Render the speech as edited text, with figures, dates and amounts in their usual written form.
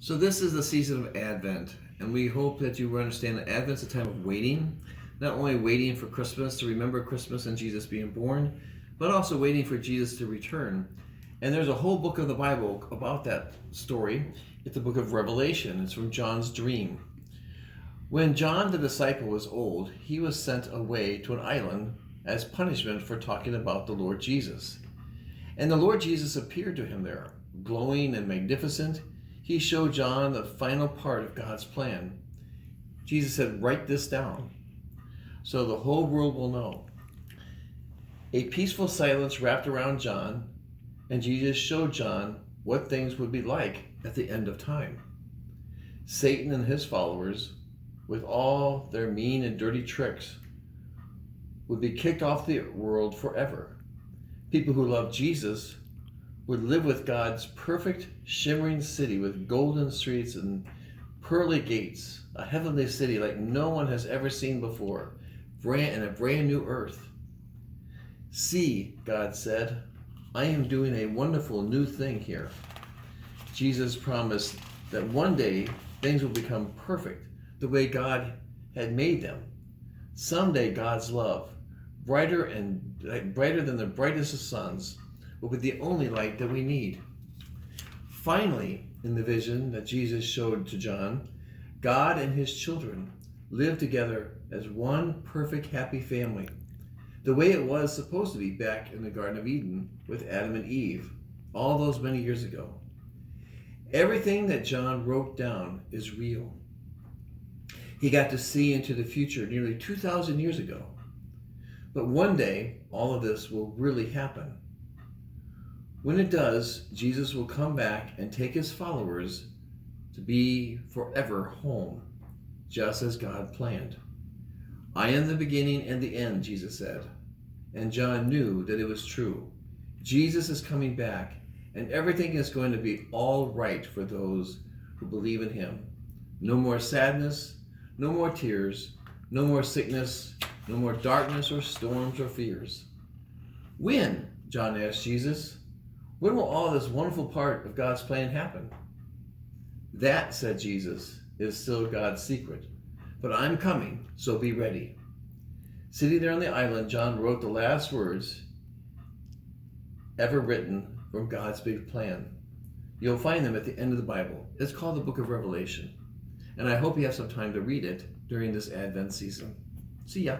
So this is the season of Advent, and we hope that you understand that Advent's a time of waiting, not only waiting for Christmas, to remember Christmas and Jesus being born, but also waiting for Jesus to return. And there's a whole book of the Bible about that story. It's the book of Revelation. It's from John's dream. When John the disciple was old, he was sent away to an island as punishment for talking about the Lord Jesus. And the Lord Jesus appeared to him there, glowing and magnificent. He showed John the final part of God's plan. Jesus said, "Write this down so the whole world will know." A peaceful silence wrapped around John, and Jesus showed John what things would be like at the end of time. Satan and his followers, with all their mean and dirty tricks, would be kicked off the world forever. People who love Jesus would live with God's perfect, shimmering city with golden streets and pearly gates, a heavenly city like no one has ever seen before, and a brand new earth. "See," God said, "I am doing a wonderful new thing here." Jesus promised that one day things will become perfect the way God had made them. Someday God's love, brighter than the brightest of suns, will be the only light that we need. Finally, in the vision that Jesus showed to John, God and his children live together as one perfect, happy family, the way it was supposed to be back in the Garden of Eden with Adam and Eve, all those many years ago. Everything that John wrote down is real. He got to see into the future nearly 2,000 years ago. But one day, all of this will really happen. When it does, Jesus will come back and take his followers to be forever home, just as God planned. "I am the beginning and the end," Jesus said. And John knew that it was true. Jesus is coming back, and everything is going to be all right for those who believe in him. No more sadness, no more tears, no more sickness, no more darkness or storms or fears. "When?" John asked Jesus. "When will all this wonderful part of God's plan happen?" "That," said Jesus, "is still God's secret. But I'm coming, so be ready." Sitting there on the island, John wrote the last words ever written from God's big plan. You'll find them at the end of the Bible. It's called the book of Revelation. And I hope you have some time to read it during this Advent season. See ya.